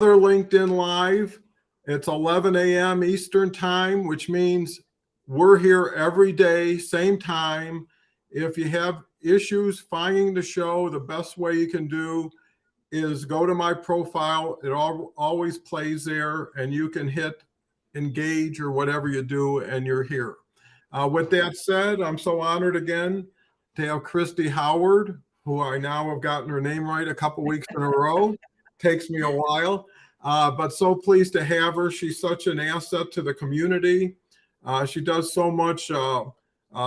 LinkedIn Live. It's 11 a.m. Eastern Time, which means we're here every day, same time. If you have issues finding the show, the best way you can do is go to my profile. It always plays there, and you can hit engage or whatever you do, and you're here. With that said, I'm so honored again to have Christy Howard, who I now have gotten her name right a couple weeks in a row. Takes me a while, but so pleased to have her. She's such an asset to the community. She does so much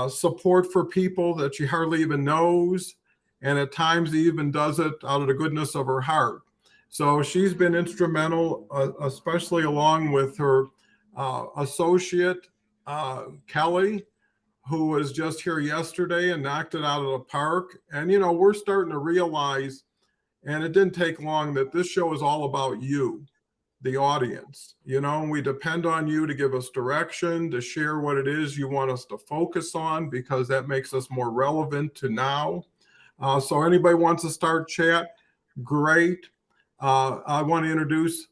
support for people that she hardly even knows, and at times even does it out of the goodness of her heart. So she's been instrumental, especially along with her associate, Kelly, who was just here yesterday and knocked it out of the park. And, we're starting to realize, and it didn't take long, that this show is all about you, the audience. We depend on you to give us direction, to share what it is you want us to focus on, because that makes us more relevant to now. So anybody wants to start chat, great. I want to introduce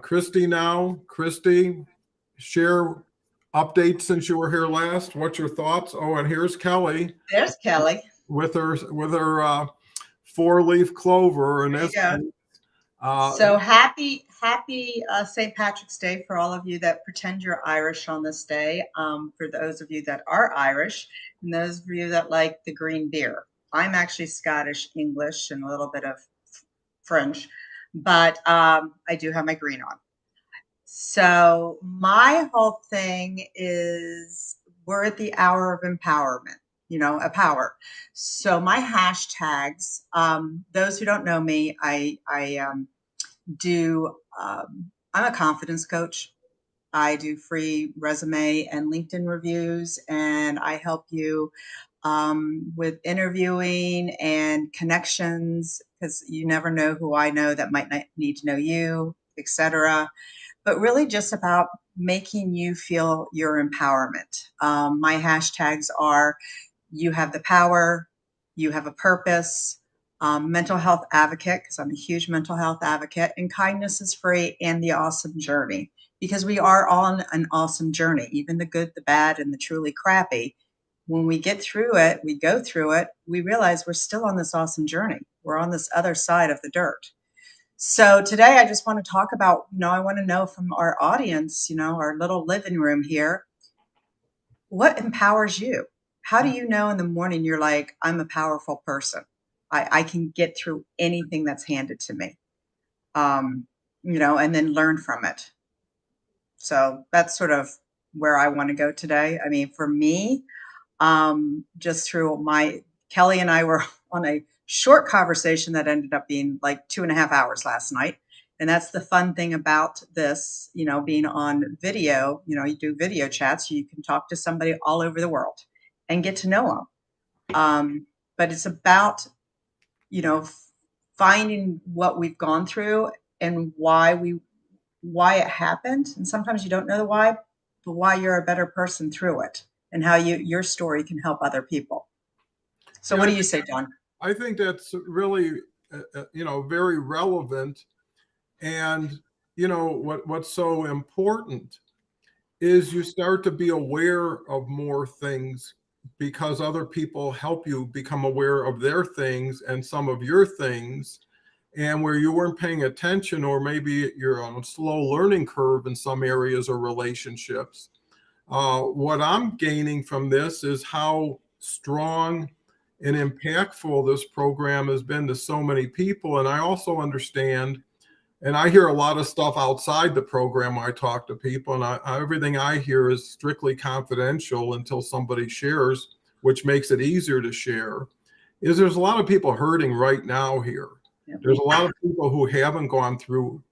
Christy now. Christy, share updates since you were here last. What's your thoughts? Oh, and here's Kelly. There's Kelly with her 4-leaf clover. And so happy St. Patrick's Day for all of you that pretend you're Irish on this day. For those of you that are Irish, and those of you that like the green beer. I'm actually Scottish, English, and a little bit of French, but I do have my green on. So my whole thing is we're at the hour of empowerment, a power. So my hashtags, those who don't know me, I'm a confidence coach. I do free resume and LinkedIn reviews, and I help you with interviewing and connections, because you never know who I know that might not need to know you, etc. But really just about making you feel your empowerment. My hashtags are: you have the power, you have a purpose, mental health advocate, because I'm a huge mental health advocate, and kindness is free, and the awesome journey. Because we are on an awesome journey, even the good, the bad, and the truly crappy. When we get through it, we go through it, we realize we're still on this awesome journey. We're on this other side of the dirt. So today I just want to talk about, I want to know from our audience, our little living room here, what empowers you? How do you know in the morning you're like, I'm a powerful person? I can get through anything that's handed to me, and then learn from it. So that's sort of where I want to go today. I mean, for me, just through Kelly and I were on a short conversation that ended up being like 2.5 hours last night. And that's the fun thing about this, being on video. You do video chats, you can talk to somebody all over the world and get to know them. But it's about, finding what we've gone through and why it happened. And sometimes you don't know the why, but why you're a better person through it, and how your story can help other people. So what do you say, John? I think that's really, very relevant. And, what's so important is you start to be aware of more things, because other people help you become aware of their things and some of your things. And where you weren't paying attention, or maybe you're on a slow learning curve in some areas or relationships. What I'm gaining from this is how strong and impactful this program has been to so many people. And I also understand, and I hear a lot of stuff outside the program when I talk to people, and everything I hear is strictly confidential until somebody shares, which makes it easier to share. There's a lot of people hurting right now here. There's a lot of people who haven't gone through,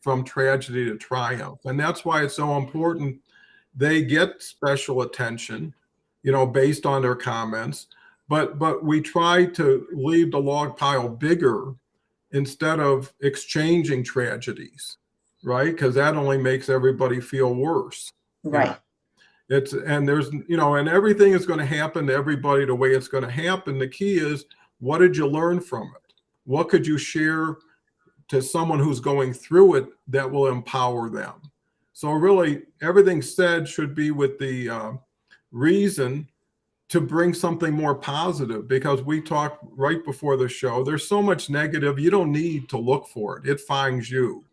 from tragedy to triumph. And that's why it's so important they get special attention, based on their comments. But we try to leave the log pile bigger instead of exchanging tragedies, right? Because that only makes everybody feel worse. Right. And everything is going to happen to everybody the way it's going to happen. The key is, what did you learn from it? What could you share to someone who's going through it that will empower them. So really, everything said should be with the reason to bring something more positive, because we talked right before the show. There's so much negative. You don't need to look for it. It finds you.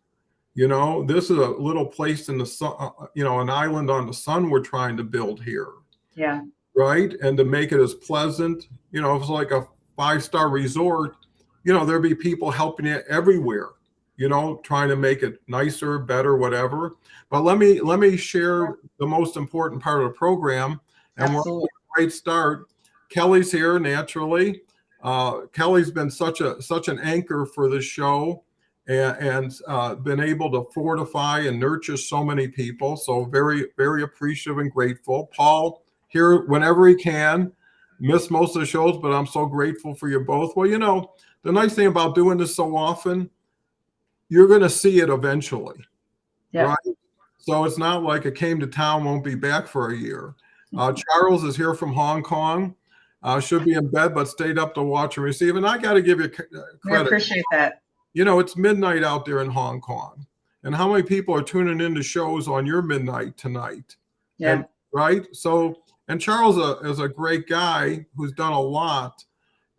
You know, this is a little place in the sun, an island on the sun we're trying to build here. Yeah. Right. And to make it as pleasant, if it's like a 5-star resort, there'd be people helping you everywhere, trying to make it nicer, better, whatever. But let me share the most important part of the program. And Absolutely. we're a great start. Kelly's here naturally. Kelly's been such an anchor for this show, and been able to fortify and nurture so many people. So very, very appreciative and grateful. Paul, here whenever he can. Miss most of the shows, but I'm so grateful for you both. Well, the nice thing about doing this so often, you're going to see it eventually. Yeah. Right? So it's not like it came to town, won't be back for a year. Charles is here from Hong Kong. Should be in bed, but stayed up to watch and receive. And I got to give you credit. We appreciate that. It's midnight out there in Hong Kong. And how many people are tuning into shows on your midnight tonight? Yeah. Right? So, and Charles is a great guy who's done a lot.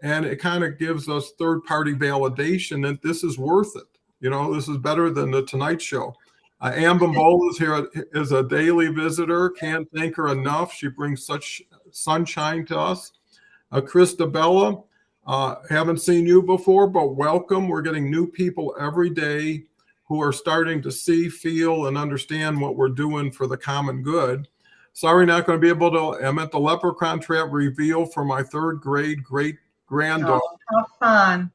And it kind of gives us third-party validation that this is worth it. This is better than the Tonight Show. Ann Bimbola is here as a daily visitor. Can't thank her enough. She brings such sunshine to us. Christabella, haven't seen you before, but welcome. We're getting new people every day who are starting to see, feel, and understand what we're doing for the common good. Sorry, not going to be able to. I'm at the Leprechaun Trap reveal for my 3rd grade great granddaughter. Oh, how fun.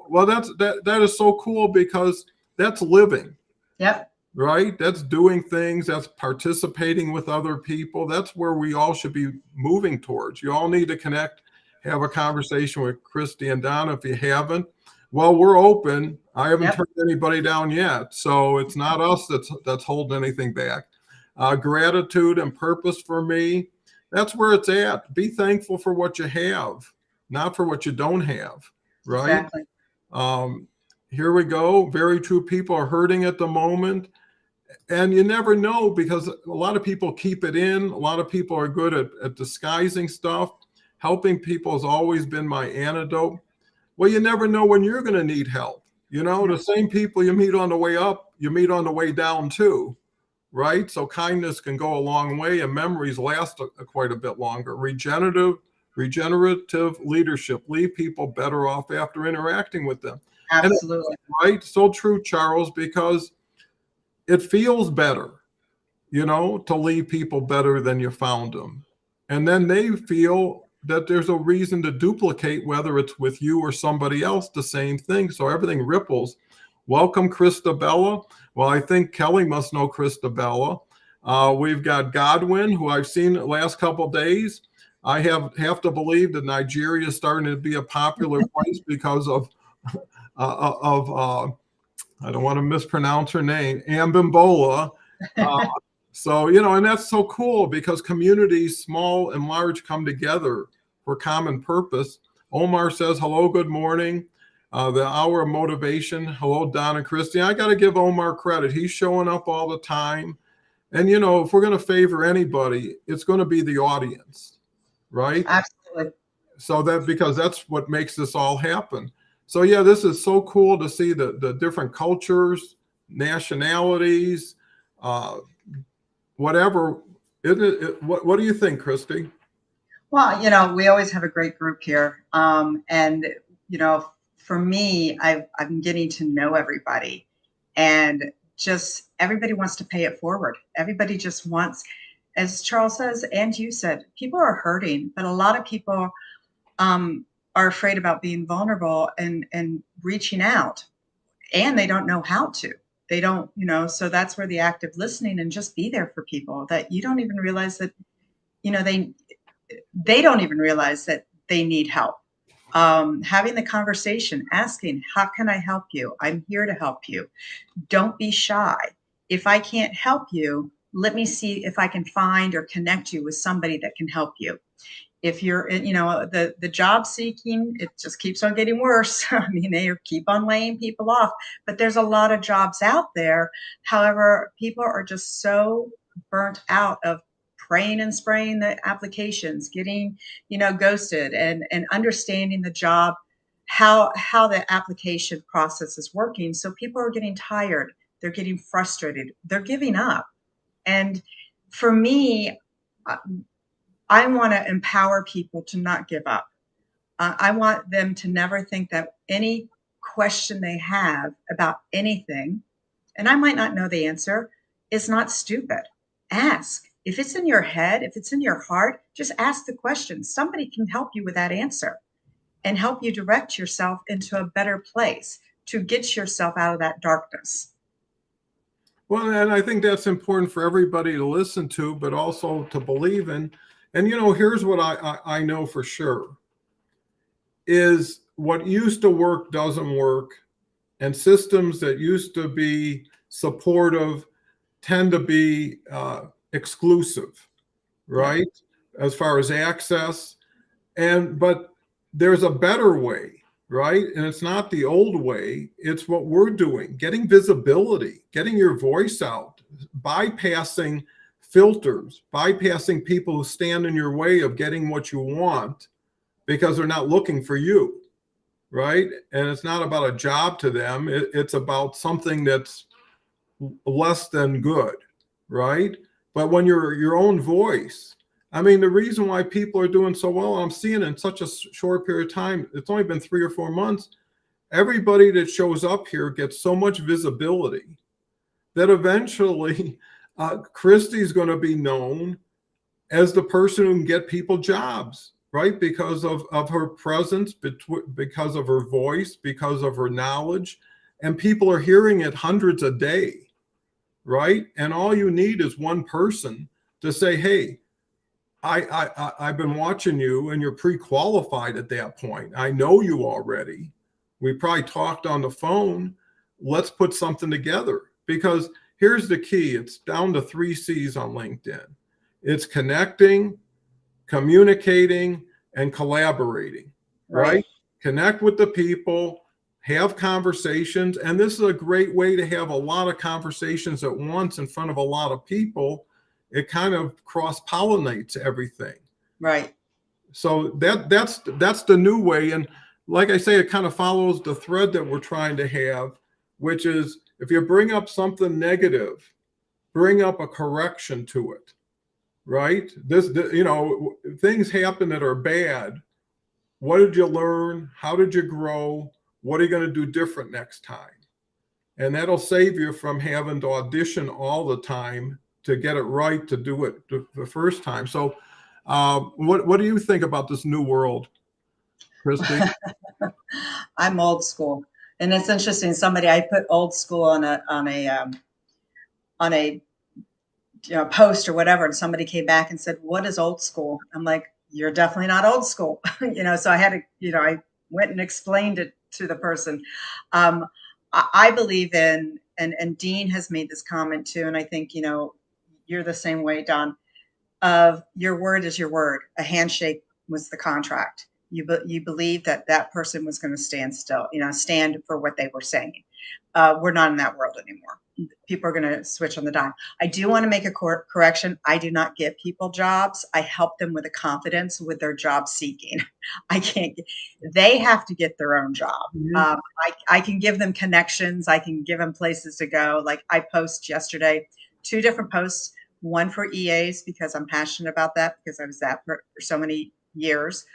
Well, that is so cool, because that's living. Yep. Right? That's doing things, that's participating with other people. That's where we all should be moving towards. You all need to connect, have a conversation with Christy and Donna if you haven't. Well, we're open. I haven't turned anybody down yet. So it's not us that's holding anything back. Gratitude and purpose for me, that's where it's at. Be thankful for what you have, not for what you don't have. Right? Exactly. Here we go. Very true. People are hurting at the moment. And you never know, because a lot of people keep it in. A lot of people are good at disguising stuff. Helping people has always been my antidote. Well, you never know when you're going to need help. The same people you meet on the way up, you meet on the way down too. Right? So kindness can go a long way, and memories last quite a bit longer. Regenerative leadership, leave people better off after interacting with them. Absolutely. Right? So true, Charles, because it feels better, to leave people better than you found them. And then they feel that there's a reason to duplicate, whether it's with you or somebody else, the same thing. So everything ripples. Welcome, Christabella. Well, I think Kelly must know Christabella. We've got Godwin, who I've seen the last couple of days. I have to believe that Nigeria is starting to be a popular place because of I don't want to mispronounce her name, Ann Bimbola. So, and that's so cool, because communities, small and large, come together for common purpose. Omar says, hello, good morning. The hour of motivation. Hello, Don and Christy. I got to give Omar credit. He's showing up all the time. And, if we're going to favor anybody, it's going to be the audience, right? Absolutely. So because that's what makes this all happen. So yeah, this is so cool to see the different cultures, nationalities, whatever. What do you think, Christy? Well, we always have a great group here. And, for me, I'm getting to know everybody, and just everybody wants to pay it forward. Everybody just wants, as Charles says, and you said, people are hurting, but a lot of people are afraid about being vulnerable and reaching out, and they don't know how to. They don't, so that's where the active listening and just be there for people that you don't even realize that, they don't even realize that they need help. Having the conversation, asking, how can I help you? I'm here to help you. Don't be shy. If I can't help you, let me see if I can find or connect you with somebody that can help you. if you're in, the job seeking, it just keeps on getting worse. I mean, they keep on laying people off, but there's a lot of jobs out there. However, people are just so burnt out of praying and spraying the applications, getting, ghosted, and understanding the job, how the application process is working. So people are getting tired, they're getting frustrated, they're giving up. And for me, I want to empower people to not give up. I want them to never think that any question they have about anything, and I might not know the answer, is not stupid. Ask. If it's in your head, if it's in your heart, just ask the question. Somebody can help you with that answer and help you direct yourself into a better place to get yourself out of that darkness. Well, and I think that's important for everybody to listen to, but also to believe in. And here's what I know for sure is what used to work doesn't work, and systems that used to be supportive tend to be exclusive, Yeah. right? As far as access, but there's a better way, right? And it's not the old way. It's what we're doing, getting visibility, getting your voice out, bypassing filters, bypassing people who stand in your way of getting what you want because they're not looking for you, right? And it's not about a job to them. It's about something that's less than good, right? But when you're your own voice, I mean, the reason why people are doing so well, I'm seeing in such a short period of time, it's only been 3 or 4 months. Everybody that shows up here gets so much visibility that eventually Christy's going to be known as the person who can get people jobs, right? Because of her presence, because of her voice, because of her knowledge. And people are hearing it hundreds a day, right? And all you need is one person to say, hey, I've been watching you and you're pre-qualified at that point. I know you already. We probably talked on the phone. Let's put something together, because here's the key. It's down to 3 C's on LinkedIn. It's connecting, communicating, and collaborating, Right. right? Connect with the people, have conversations. And this is a great way to have a lot of conversations at once in front of a lot of people. It kind of cross-pollinates everything. Right. So that's the new way. And like I say, it kind of follows the thread that we're trying to have, which is if you bring up something negative, bring up a correction to it, right? Things happen that are bad. What did you learn? How did you grow? What are you going to do different next time? And that'll save you from having to audition all the time to get it right, to do it the first time. So what do you think about this new world, Christy? I'm old school, and it's interesting. I put old school on a post or whatever, and somebody came back and said, "What is old school?" I'm like, "You're definitely not old school." So I had to, I went and explained it to the person. I believe in, and Dean has made this comment too, and I think you're the same way, Don. Of your word is your word. A handshake was the contract. You believe that that person was going to stand still, stand for what they were saying. We're not in that world anymore. People are going to switch on the dime. I do want to make a correction. I do not give people jobs. I help them with a confidence with their job seeking. I can't. They have to get their own job. Mhm. I can give them connections. I can give them places to go. Like I post yesterday, 2 different posts. One for EAs because I'm passionate about that, because I was that for so many years.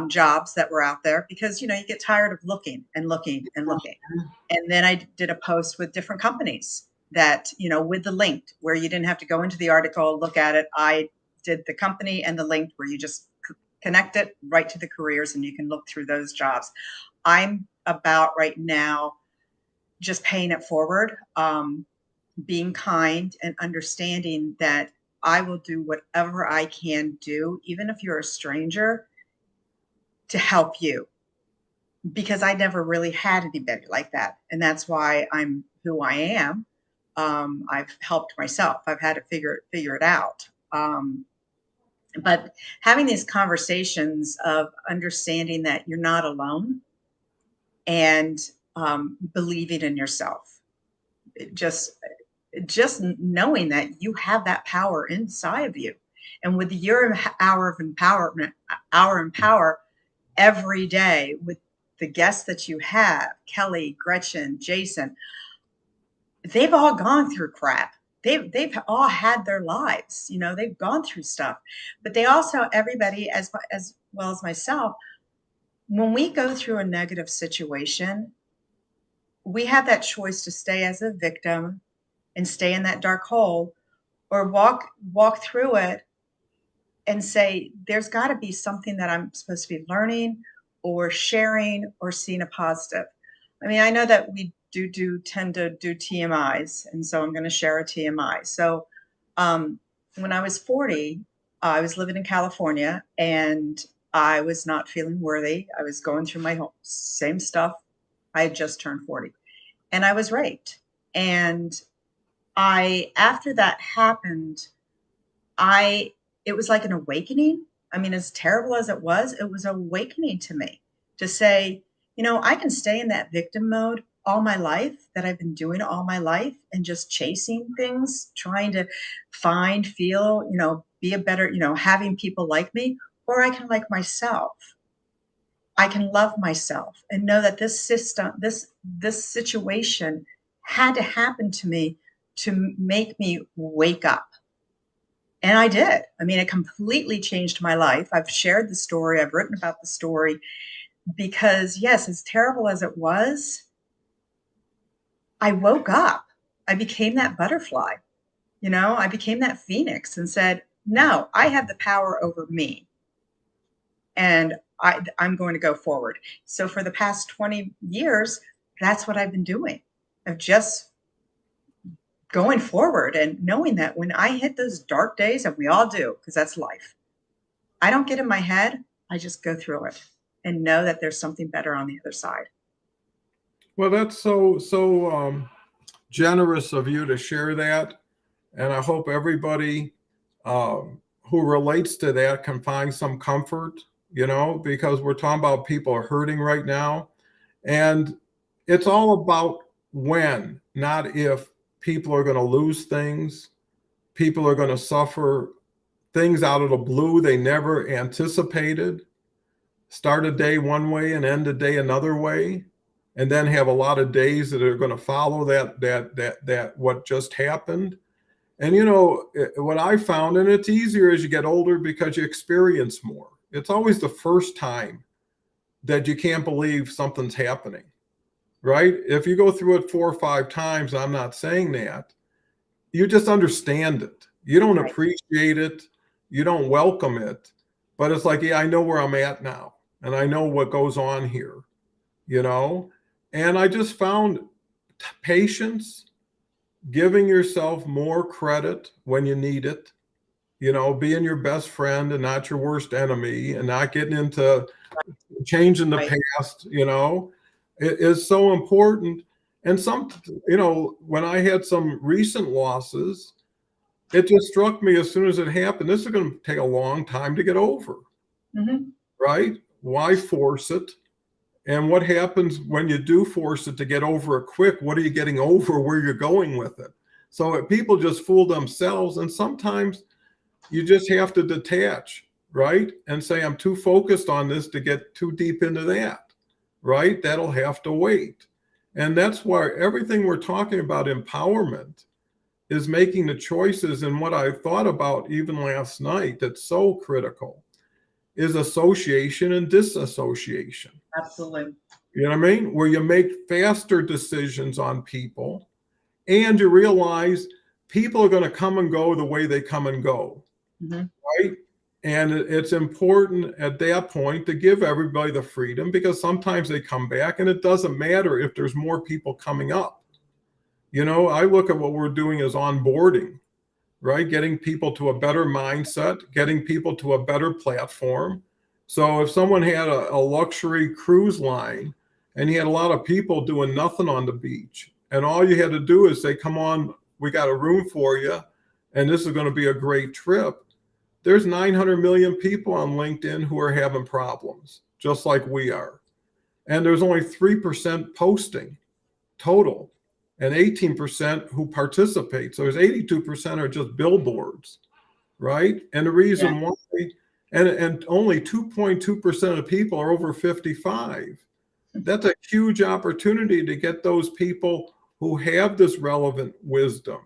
Jobs that were out there, because you get tired of looking and looking and looking. And then I did a post with different companies that, with the link where you didn't have to go into the article, look at it. I did the company and the link where you just connect it right to the careers and you can look through those jobs. I'm about right now just paying it forward, being kind and understanding that I will do whatever I can do, even if you're a stranger, to help you, because I never really had anybody like that. And that's why I'm who I am. I've helped myself. I've had to figure it out. But having these conversations of understanding that you're not alone and believing in yourself, It just knowing that you have that power inside of you. And with your hour of empowerment, hour in power every day with the guests that you have, Kelly, Gretchen, Jason, they've all gone through crap. They've all had their lives, they've gone through stuff. But they also, everybody as well as myself, when we go through a negative situation, we have that choice to stay as a victim and stay in that dark hole, or walk through it and say, there's got to be something that I'm supposed to be learning or sharing or seeing a positive. I mean, I know that we tend to do TMIs, and so I'm going to share a TMI. So when I was 40, I was living in California, and I was not feeling worthy. I was going through my same stuff. I had just turned 40, and I was raped. And after that happened, it was like an awakening. I mean, as terrible as it was awakening to me to say, I can stay in that victim mode all my life, that I've been doing all my life, and just chasing things, trying to find, feel, be a better, having people like me, or I can like myself. I can love myself and know that this system, this situation had to happen to me to make me wake up. And I did. I mean, it completely changed my life. I've shared the story. I've written about the story because, yes, as terrible as it was, I woke up. I became that butterfly. I became that phoenix and said, no, I have the power over me. And I'm going to go forward. So for the past 20 years, that's what I've been doing. Of just going forward and knowing that when I hit those dark days, and we all do, because that's life, I don't get in my head. I just go through it and know that there's something better on the other side. Well, that's so generous of you to share that, and I hope everybody who relates to that can find some comfort. Because we're talking about people are hurting right now, and it's all about when, not if. People are going to lose things. People are going to suffer things out of the blue they never anticipated. Start a day one way and end a day another way, and then have a lot of days that are going to follow that what just happened. And what I found, and it's easier as you get older because you experience more. It's always the first time that you can't believe something's happening. Right? If you go through it 4 or 5 times, I'm not saying that, you just understand it. You don't appreciate it. You don't welcome it. But it's like, yeah, I know where I'm at now. And I know what goes on here, And I just found patience, giving yourself more credit when you need it, being your best friend and not your worst enemy, and not getting into changing the past, It is so important. And when I had some recent losses, it just struck me as soon as it happened, this is going to take a long time to get over. Mm-hmm. Right? Why force it? And what happens when you do force it to get over it quick? What are you getting over? Where you're going with it? So people just fool themselves. And sometimes you just have to detach, right? And say, I'm too focused on this to get too deep into that. Right? That'll have to wait. And that's why everything we're talking about, empowerment, is making the choices. And what I thought about even last night that's so critical is association and disassociation. Absolutely. You know what I mean? Where you make faster decisions on people, and you realize people are going to come and go the way they come and go. Mm-hmm. Right? And it's important at that point to give everybody the freedom, because sometimes they come back and it doesn't matter if there's more people coming up. I look at what we're doing as onboarding, right? Getting people to a better mindset, getting people to a better platform. So if someone had a luxury cruise line and you had a lot of people doing nothing on the beach, and all you had to do is say, come on, we got a room for you, and this is going to be a great trip. there's 900 million people on LinkedIn who are having problems, just like we are. And there's only 3% posting total and 18% who participate. So there's 82% are just billboards, right? And the Yeah. reason why, and only 2.2% of people are over 55. That's a huge opportunity to get those people who have this relevant wisdom,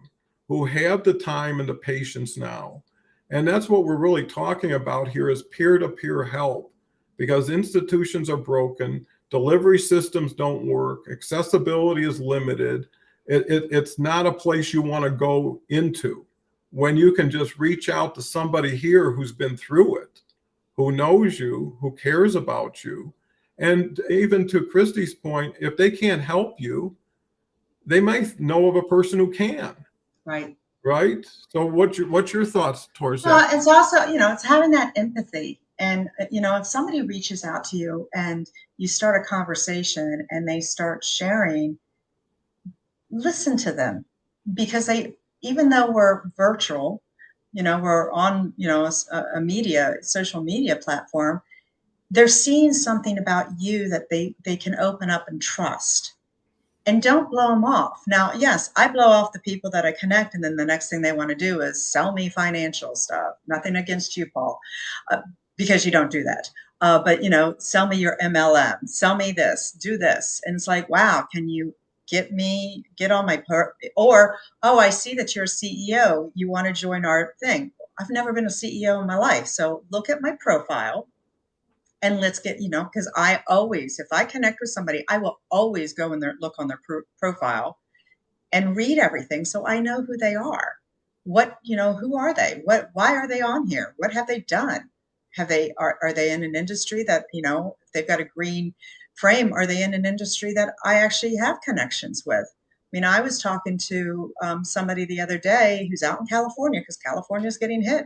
who have the time and the patience now. And that's what we're really talking about here is peer-to-peer help, because institutions are broken, delivery systems don't work, accessibility is limited. It's not a place you want to go into when you can just reach out to somebody here who's been through it, who knows you, who cares about you. And even to Christy's point, if they can't help you, they might know of a person who can. Right. Right. So what's your thoughts towards Well, that? it's also, it's having that empathy. And, if somebody reaches out to you and you start a conversation and they start sharing, listen to them, because even though we're virtual, we're on, a social media platform, they're seeing something about you that they can open up and trust. And don't blow them off. Now, yes, I blow off the people that I connect, and then the next thing they want to do is sell me financial stuff. Nothing against you, Paul, because you don't do that. But sell me your MLM, sell me this, do this, and it's like, wow, can you get on my or oh, I see that you're a CEO. You want to join our thing? I've never been a CEO in my life, so look at my profile. And let's get, because I always, if I connect with somebody, I will always go in there, look on their profile and read everything so I know who they are. Who are they? Why are they on here? What have they done? Are they in an industry that, if they've got a green frame, are they in an industry that I actually have connections with? I mean, I was talking to somebody the other day who's out in California, because California is getting hit.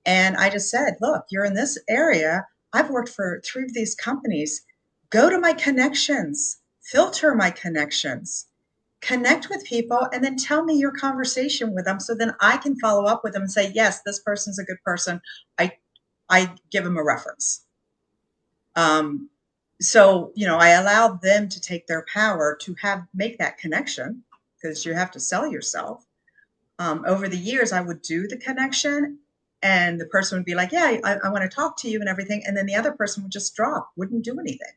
And I just said, look, you're in this area. I've worked for 3 of these companies. Go to my connections, filter my connections, connect with people, and then tell me your conversation with them so then I can follow up with them and say, yes, this person's a good person. I give them a reference. So, I allowed them to take their power to make that connection, because you have to sell yourself. Over the years, I would do the connection, and the person would be like, yeah, I want to talk to you and everything. And then the other person would just drop, wouldn't do anything.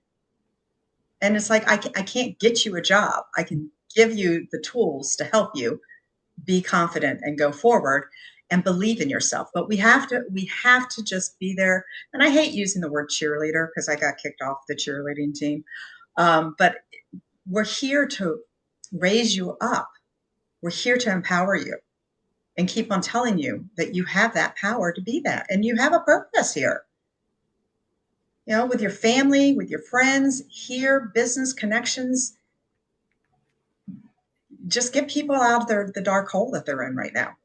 And it's like, I can't get you a job. I can give you the tools to help you be confident and go forward and believe in yourself. But we have to just be there. And I hate using the word cheerleader, because I got kicked off the cheerleading team. But we're here to raise you up. We're here to empower you and keep on telling you that you have that power to be that. And you have a purpose here, with your family, with your friends, here, business connections. Just get people out of the dark hole that they're in right now.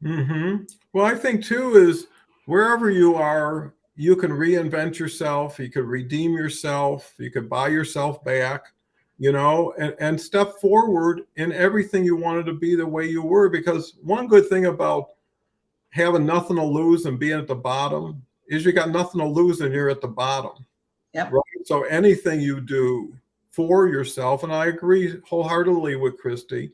Mm-hmm. Well, I think too is wherever you are, you can reinvent yourself. You could redeem yourself. You could buy yourself back, and step forward in everything you wanted to be the way you were. Because one good thing about having nothing to lose and being at the bottom is you got nothing to lose and you're at the bottom. Yep. Right? So anything you do for yourself, and I agree wholeheartedly with Christy,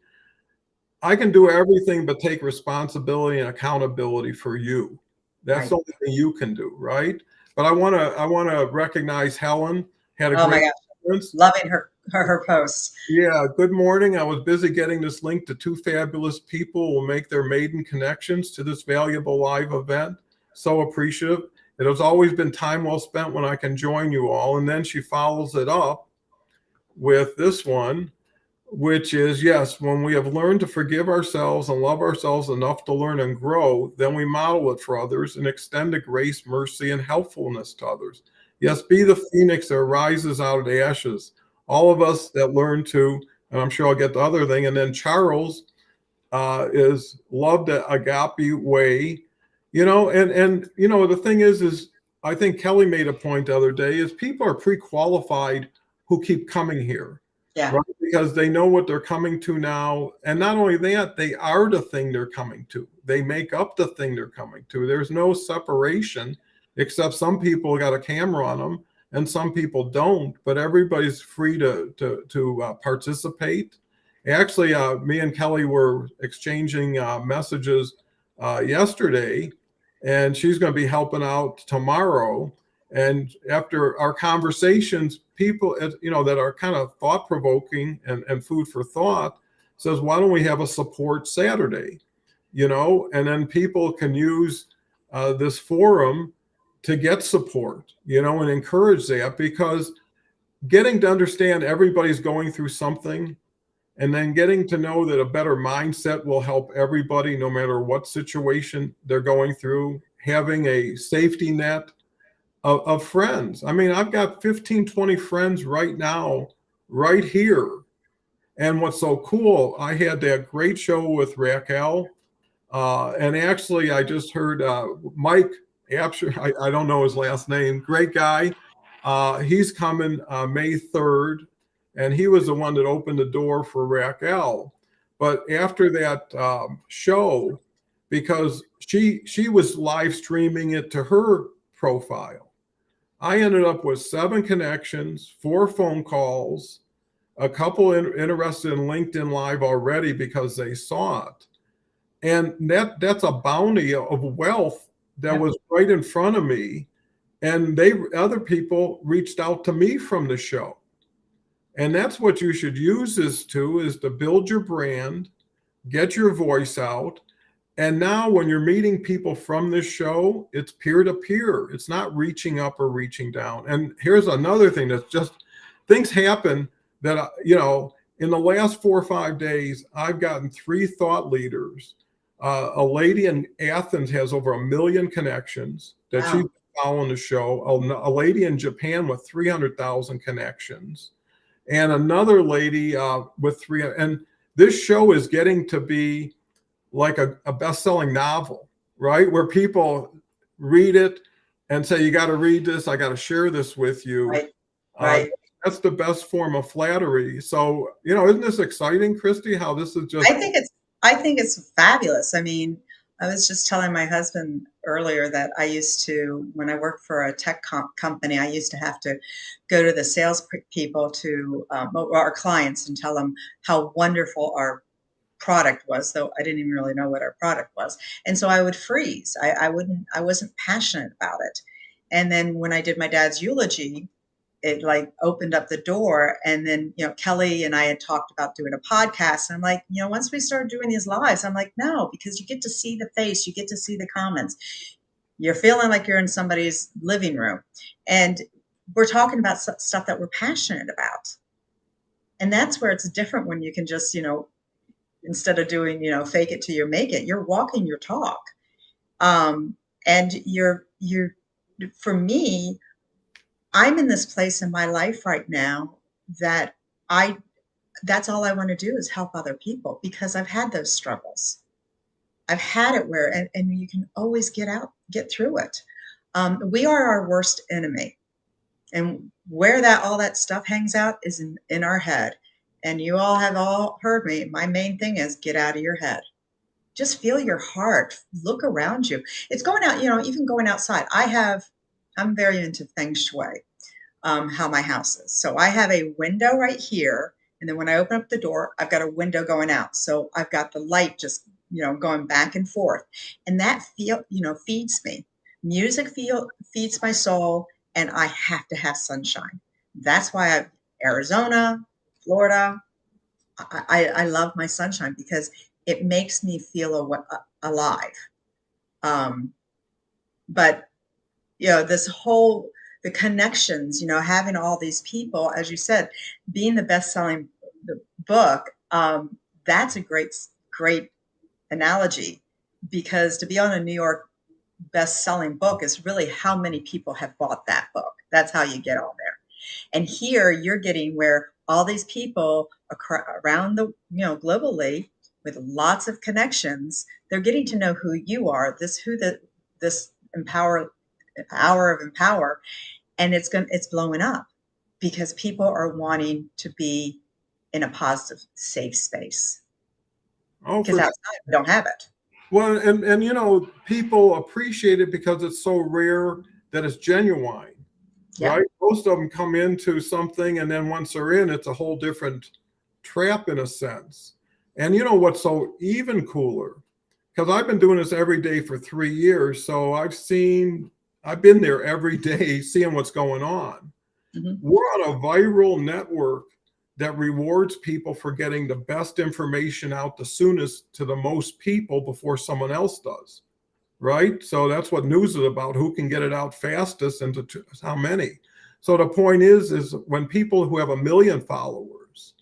I can do everything but take responsibility and accountability for you. That's Right. the only thing you can do, right? But I want to recognize Helen. Had a Oh my great gosh, conference. loving her posts. Yeah, good morning. I was busy getting this link to 2 fabulous people who will make their maiden connections to this valuable live event. So appreciative. It has always been time well spent when I can join you all. And then she follows it up with this one, which is, yes, when we have learned to forgive ourselves and love ourselves enough to learn and grow, then we model it for others and extend the grace, mercy, and helpfulness to others. Yes, be the phoenix that rises out of the ashes. All of us that learn to, and I'm sure I'll get the other thing. And then Charles is love the agape way, and the thing is I think Kelly made a point the other day is people are pre-qualified who keep coming here. Yeah. right? Because they know what they're coming to now. And not only that, they are the thing they're coming to. They make up the thing they're coming to. There's no separation, except some people got a camera on them and some people don't, but everybody's free to participate. Actually, me and Kelly were exchanging messages yesterday, and she's going to be helping out tomorrow. And after our conversations, people, that are kind of thought provoking and food for thought, says, why don't we have a support Saturday? And then people can use this forum to get support, and encourage that, because getting to understand everybody's going through something, and then getting to know that a better mindset will help everybody no matter what situation they're going through, having a safety net of friends. I mean, I've got 15, 20 friends right now, right here. And what's so cool, I had that great show with Raquel. And actually, I just heard Mike Absher, I don't know his last name, great guy. He's coming May 3rd, and he was the one that opened the door for Raquel. But after that show, because she was live streaming it to her profile, I ended up with 7 connections, 4 phone calls, a couple interested in LinkedIn Live already because they saw it. And that's a bounty of wealth that Yep. was right in front of me. And other people reached out to me from the show. And that's what you should use this is to build your brand, get your voice out. And now when you're meeting people from this show, it's peer to peer. It's not reaching up or reaching down. And here's another thing that's just, things happen that, in the last 4 or 5 days, I've gotten 3 thought leaders. A lady in Athens has over 1 million connections that she's Wow. following the show. A lady in Japan with 300,000 connections, and another lady with 3. And this show is getting to be like a best-selling novel, right? Where people read it and say, you got to read this. I got to share this with you. Right. Uh, Right. that's the best form of flattery. So, isn't this exciting, Christy, how this is I just, think it's I think it's fabulous. I mean, I was just telling my husband earlier that I used to, when I worked for a tech company, I used to have to go to the sales people to or our clients and tell them how wonderful our product was, though I didn't even really know what our product was. And so I would freeze. I wasn't passionate about it. And then when I did my dad's eulogy, it like opened up the door. And then, Kelly and I had talked about doing a podcast. And I'm like, once we start doing these lives, I'm like, no, because you get to see the face, you get to see the comments. You're feeling like you're in somebody's living room. And we're talking about stuff that we're passionate about. And that's where it's different when you can just, instead of doing, fake it till you make it, you're walking your talk. And for me, I'm in this place in my life right now that I that's all I want to do is help other people because I've had those struggles. I've had it where, and you can always get through it. We are our worst enemy. And where all that stuff hangs out is in our head. And you all have all heard me. My main thing is get out of your head. Just feel your heart. Look around you. It's going out, even going outside. I'm very into feng shui, how my house is. So I have a window right here. And then when I open up the door, I've got a window going out. So I've got the light just, going back and forth. And that feeds me. Music feeds my soul, and I have to have sunshine. That's why Arizona, Florida, I love my sunshine because it makes me feel alive. Um, but this whole the connections, having all these people, as you said, being the best-selling book, that's a great analogy because to be on a New York best-selling book is really how many people have bought that book. That's how you get on there. And here you're getting where all these people around globally with lots of connections, they're getting to know who you are, this hour of empower, and it's blowing up because people are wanting to be in a positive, safe space. Oh, Because for outside we don't have it. well, and you know, people appreciate it because it's so rare that it's genuine, Yeah. right? Most of them come into something, and then once they're in, it's a whole different trap in a sense. And you know what's so even cooler? Because I've been doing this every day for 3 years, so I've been there every day, seeing what's going on. Mhm. We're on a viral network that rewards people for getting the best information out the soonest to the most people before someone else does, right? So that's what news is about: who can get it out fastest and to how many. So the point is when people who have 1 million followers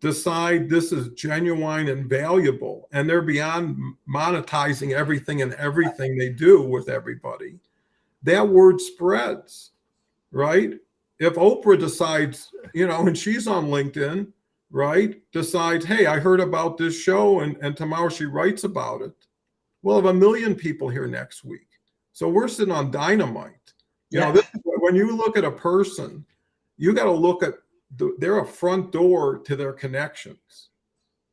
decide this is genuine and valuable, and they're beyond monetizing everything and everything they do with everybody, that word spreads, right? If Oprah decides, you know, and she's on LinkedIn, right, decides, hey, I heard about this show, and tomorrow she writes about it, we'll have 1 million people here next week. So we're sitting on dynamite. You know, Yeah. when you look at a person, you got to look at they're a front door to their connections,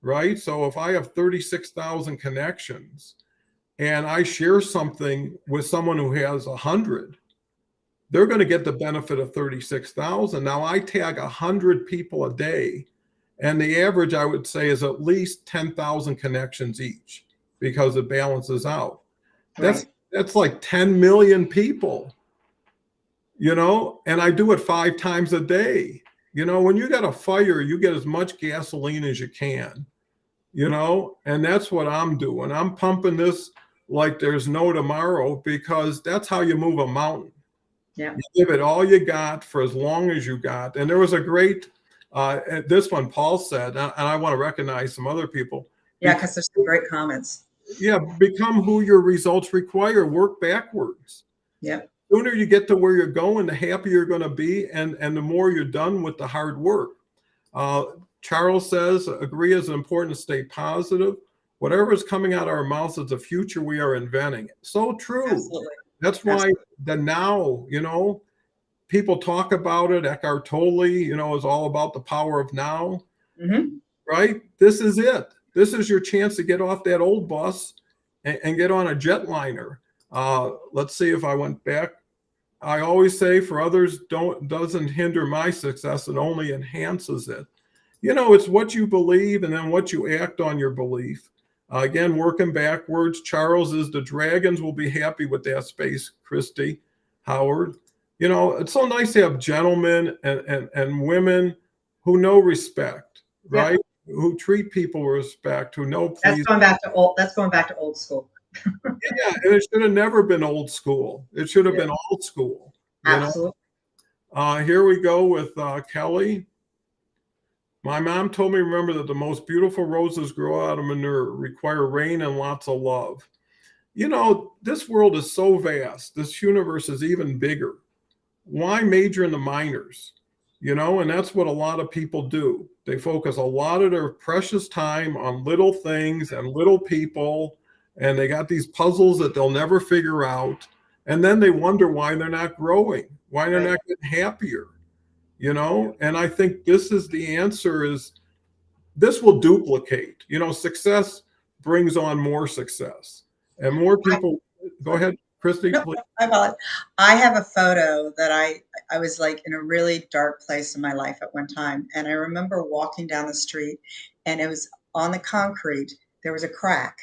right? So if I have 36,000 connections and I share something with someone who has 100, they're going to get the benefit of 36,000. Now I tag 100 people a day, and the average I would say is at least 10,000 connections each because it balances out. That's Right. that's like 10 million people, you know, and I do it 5 times a day. You know, when you got a fire, you get as much gasoline as you can, you know, and that's what I'm doing. I'm pumping this like there's no tomorrow, because that's how you move a mountain. Yeah. You give it all you got for as long as you got. And there was a great, this one Paul said, and I want to recognize some other people. Yeah. Because there's some great comments. Yeah, become who your results require. Work backwards. Yeah. The sooner you get to where you're going, the happier you're going to be, and the more you're done with the hard work. Uh, Charles says, agree is important to stay positive. Whatever is coming out of our mouths is the future we are inventing. So true. Absolutely. That's why Absolutely. the now, you know, people talk about it. Eckhart Tolle, you know, is all about the power of now, Mm-hmm. right? This is it. This is your chance to get off that old bus and get on a jetliner. Let's see if I went back. I always say, for others doesn't hinder my success, it only enhances it. You know, it's what you believe and then what you act on your belief. Again, working backwards, Charles is the dragons will be happy with that space, Christy, Howard. You know, it's so nice to have gentlemen and women who know respect, Yeah. right? Who treat people with respect, who know That's please. going back to old. That's going back to old school. Yeah, and it should have never been old school. It should have Yeah. been old school, you know. Absolutely. Here we go with Kelly. My mom told me, remember that the most beautiful roses grow out of manure, require rain and lots of love. You know, this world is so vast. This universe is even bigger. Why major in the minors? You know, and that's what a lot of people do. They focus a lot of their precious time on little things and little people, and they got these puzzles that they'll never figure out. And then they wonder why they're not growing, why they're Right. not getting happier, you know. And I think this is the answer: is this will duplicate. You know, success brings on more success, and more people. Go ahead, Christy, No, please. I apologize. I have a photo that I was like in a really dark place in my life at one time, and I remember walking down the street, and it was on the concrete. There was a crack,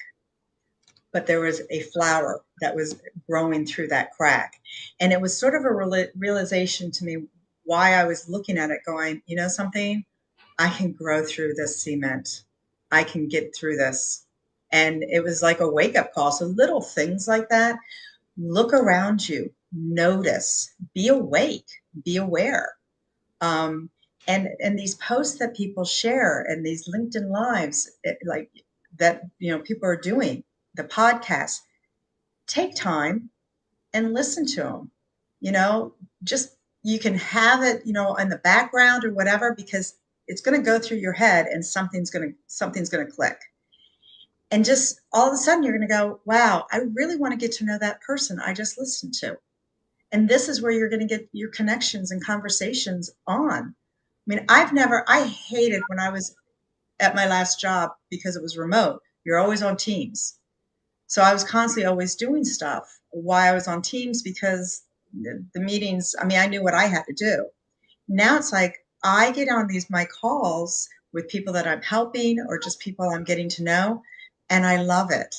but there was a flower that was growing through that crack, and it was sort of a realization to me why I was looking at it, going, you know something, I can grow through this cement. I can get through this. And it was like a wake up call. So little things like that. Look around you, notice, be awake, be aware. Um, and these posts that people share and these LinkedIn lives, like that, you know, people are doing, the podcast, take time and listen to them. You know, just you can have it, you know, in the background or whatever, because it's going to go through your head and something's going to click. And just all of a sudden you're going to go, wow, I really want to get to know that person I just listened to. And this is where you're going to get your connections and conversations on. mean, I hated when I was at my last job because it was remote. You're always on Teams. So I was constantly always doing stuff while I was on Teams because the meetings, I mean, I knew what I had to do. Now it's like I get on my calls with people that I'm helping or just people I'm getting to know, and I love it.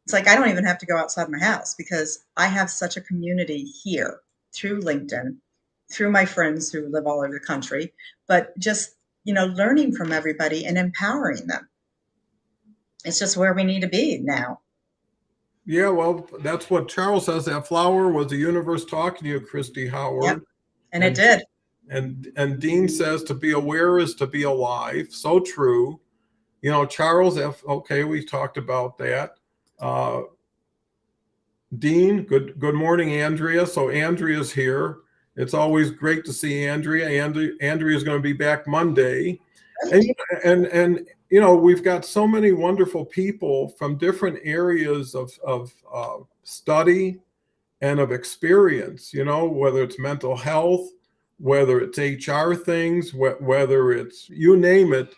It's like I don't even have to go outside my house because I have such a community here through LinkedIn, through my friends who live all over the country, but just, learning from everybody and empowering them. It's just where we need to be now. Yeah, well, that's what Charles says. That flower was the universe talking to you, Christy Yep. Howard. And it did. And Dean says to be aware is to be alive. So true. Charles F. Okay, we talked about that. Dean, good morning, Andrea. So Andrea's here. It's always great to see Andrea. Andrea is going to be back Monday. And we've got so many wonderful people from different areas of study and of experience, whether it's mental health, whether it's HR things, whether it's you name it.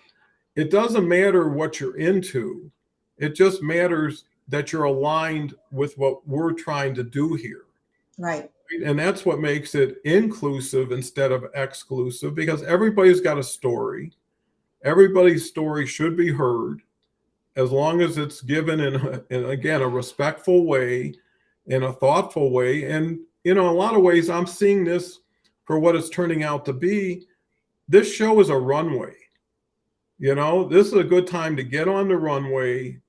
It doesn't matter what you're into. It just matters that you're aligned with what we're trying to do here. Right. And that's what makes it inclusive instead of exclusive, because everybody's got a story. Everybody's story should be heard as long as it's given in again, a respectful way, in a thoughtful way. And, in a lot of ways, I'm seeing this for what it's turning out to be. This show is a runway. This is a good time to get on the runway,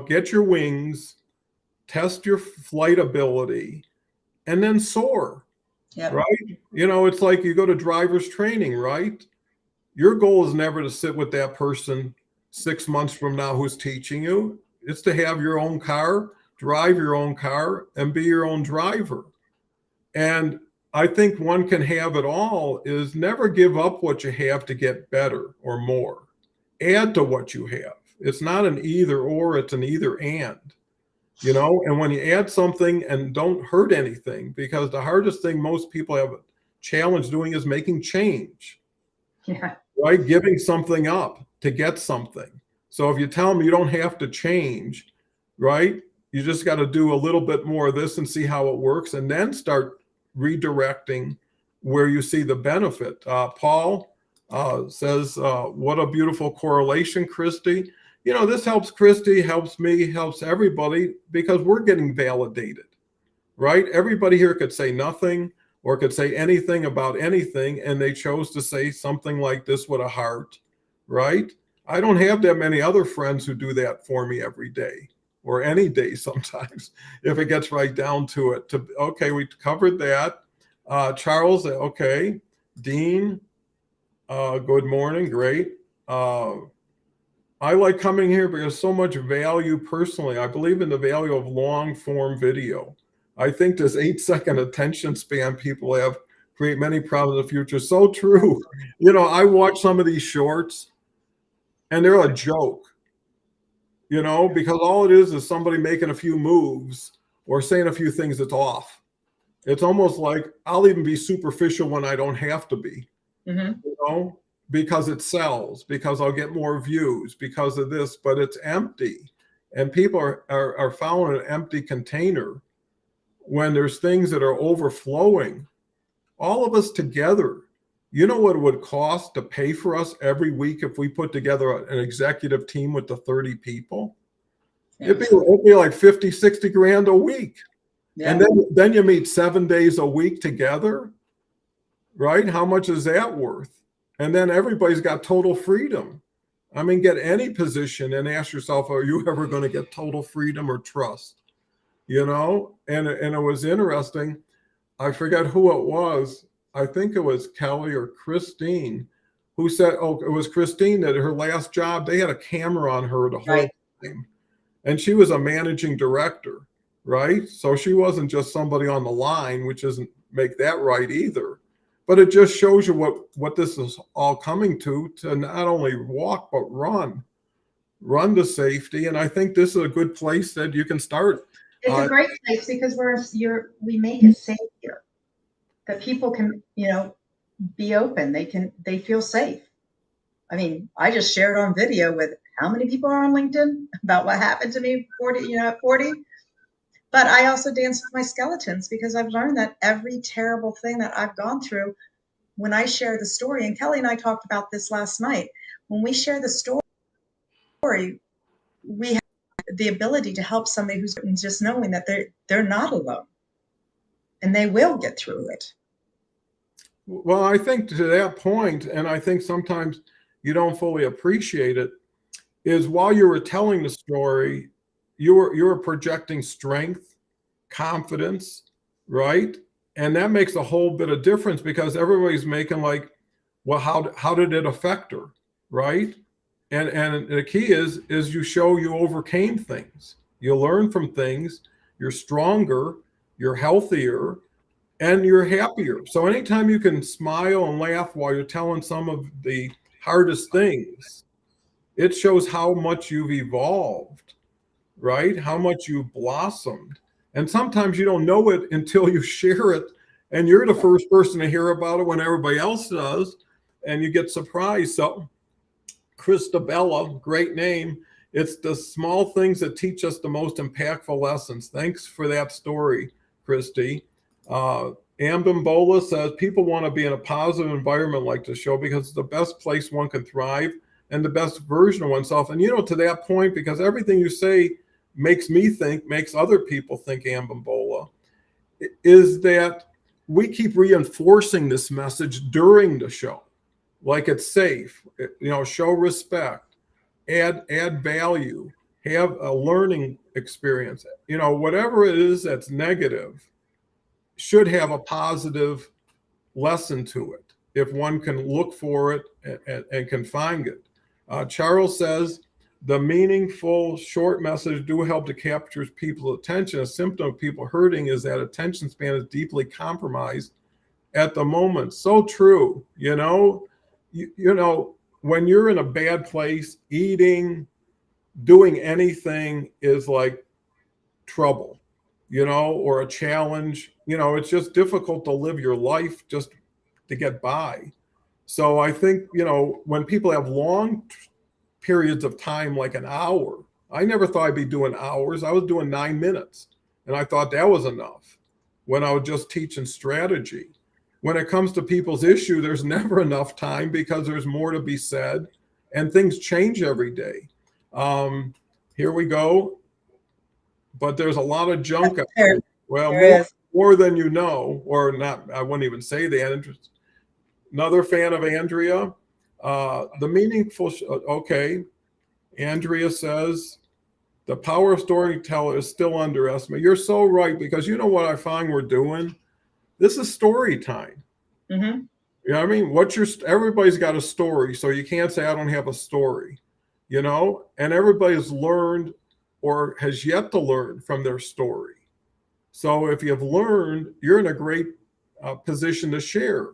get your wings, test your flight ability, and then soar. Yep. Right? It's like you go to driver's training, right? Your goal is never to sit with that person 6 months from now who's teaching you. It's to have your own car, drive your own car, and be your own driver. And I think one can have it all is never give up what you have to get better or more. Add to what you have. It's not an either or, it's an either and. And when you add something and don't hurt anything, because the hardest thing most people have a challenge doing is making change. Yeah. Right? Giving something up to get something. So if you tell them you don't have to change, right? You just got to do a little bit more of this and see how it works, and then start redirecting where you see the benefit. Paul says, what a beautiful correlation, Christy. This helps Christy, helps me, helps everybody, because we're getting validated, right? Everybody here could say nothing or could say anything about anything, and they chose to say something like this with a heart, right? I don't have that many other friends who do that for me every day, or any day sometimes, if it gets right down to it. Okay, we covered that. Charles, okay. Dean, good morning, great. I like coming here because so much value personally. I believe in the value of long form video. I think this 8-second attention span people have create many problems in the future. So true. I watch some of these shorts and they're a joke, because all it is somebody making a few moves or saying a few things that's off. It's almost like I'll even be superficial when I don't have to be, because it sells, because I'll get more views because of this, but it's empty. And people are following an empty container when there's things that are overflowing. All of us together, you know what it would cost to pay for us every week if we put together an executive team with the 30 people? It'd be like 50, 60 grand a week. Yeah. And then you meet 7 days a week together, right? How much is that worth? And then everybody's got total freedom. I mean, get any position and ask yourself, are you ever going to get total freedom or trust? And it was interesting. I forget who it was. I think it was Kelly or Christine who said, it was Christine, that her last job, they had a camera on her the whole time. And she was a managing director, right? So she wasn't just somebody on the line, which doesn't make that right either. But it just shows you what this is all coming to not only walk, but run to safety. And I think this is a good place that you can start. It's a great place because we make it safe here, that people can, be open. They feel safe. I mean, I just shared on video with how many people are on LinkedIn about what happened to me 40, at 40. But I also dance with my skeletons because I've learned that every terrible thing that I've gone through, when I share the story, and Kelly and I talked about this last night, when we share the story, we have the ability to help somebody who's just knowing that they're not alone and they will get through it. Well, I think to that point, and I think sometimes you don't fully appreciate it, is while you were telling the story, you were projecting strength, confidence, right? And that makes a whole bit of difference because everybody's making like, well, how did it affect her, right? And the key is you show you overcame things, you learn from things, you're stronger, you're healthier, and you're happier. So anytime you can smile and laugh while you're telling some of the hardest things, it shows how much you've evolved, right? How much you've blossomed. And sometimes you don't know it until you share it, and you're the first person to hear about it when everybody else does, and you get surprised. So, Christabella, great name. It's the small things that teach us the most impactful lessons. Thanks for that story, Christy. Ambimbola says people want to be in a positive environment like the show because it's the best place one can thrive and the best version of oneself. And to that point, because everything you say makes me think, makes other people think, Ambimbola, is that we keep reinforcing this message during the show, like it's safe, show respect, add value, have a learning experience, whatever it is that's negative should have a positive lesson to it if one can look for it and can find it. Charles says the meaningful short message do help to capture people's attention. A symptom of people hurting is that attention span is deeply compromised at the moment. So true. When you're in a bad place, eating, doing anything is like trouble, or a challenge. It's just difficult to live your life just to get by. So I think, when people have long periods of time, like an hour, I never thought I'd be doing hours. I was doing 9 minutes, and I thought that was enough when I was just teaching strategy. When it comes to people's issue, there's never enough time because there's more to be said, and things change every day. Here we go. But there's a lot of junk out there. Well, more than you know, or not. I wouldn't even say that. Another fan of Andrea. The meaningful. Okay, Andrea says the power of storyteller is still underestimated. You're so right, because you know what I find we're doing? This is story time. Mm-hmm. You know what I mean? Everybody's got a story, so you can't say I don't have a story. And everybody's learned or has yet to learn from their story. So if you've learned, you're in a great position to share.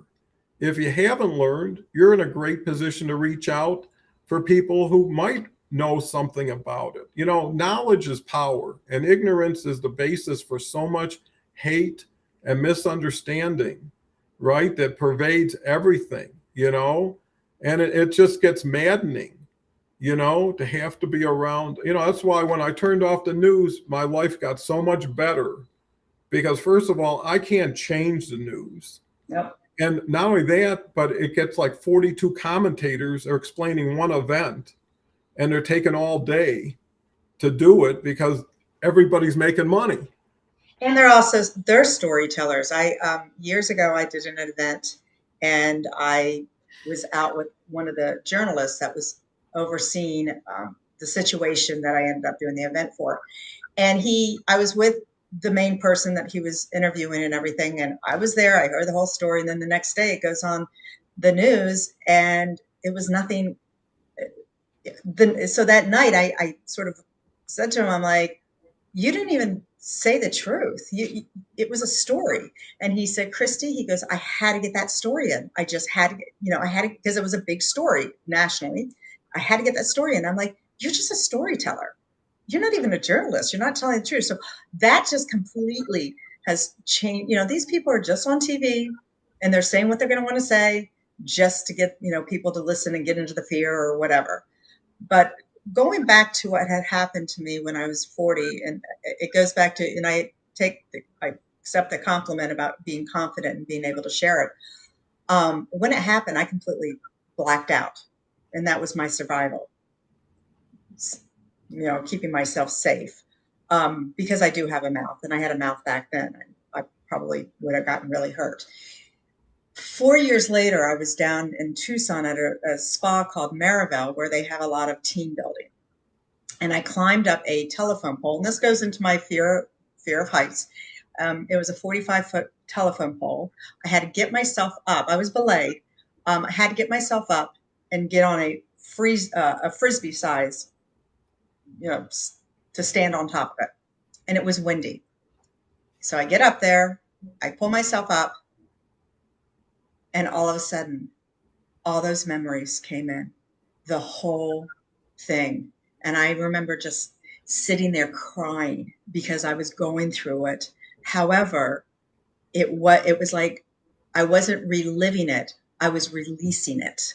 If you haven't learned, you're in a great position to reach out for people who might know something about it. Knowledge is power, and ignorance is the basis for so much hate and misunderstanding, right? That pervades everything, and it just gets maddening, to have to be around. That's why when I turned off the news, my life got so much better, because first of all, I can't change the news. Yep. And not only that, but it gets like 42 commentators are explaining one event, and they're taking all day to do it because everybody's making money. And they're storytellers. Years ago, I did an event, and I was out with one of the journalists that was overseeing the situation that I ended up doing the event for. And I was with the main person that he was interviewing and everything. And I was there, I heard the whole story. And then the next day it goes on the news, and it was nothing. So that night I sort of said to him, I'm like, you didn't even say the truth. It was a story. And he said, Christy, he goes, I had to get that story in. I just had to get, I had to, because it was a big story nationally. I had to get that story in. I'm like, you're just a storyteller. You're not even a journalist. You're not telling the truth. So that just completely has changed. These people are just on TV. and they're saying what they're going to want to say just to get, people to listen and get into the fear or whatever. But going back to what had happened to me when I was 40, and it goes back to, and I accept the compliment about being confident and being able to share it. When it happened, I completely blacked out, and that was my survival. Keeping myself safe, because I do have a mouth, and I had a mouth back then. I probably would have gotten really hurt. 4 years later, I was down in Tucson at a spa called Marivel, where they have a lot of team building. And I climbed up a telephone pole, and this goes into my fear of heights. It was a 45-foot telephone pole. I had to get myself up. I was belayed. I had to get myself up and get on a frisbee size, to stand on top of it. And it was windy. So I get up there, I pull myself up, and all of a sudden, all those memories came in, the whole thing. And I remember just sitting there crying because I was going through it. However, it was like I wasn't reliving it, I was releasing it.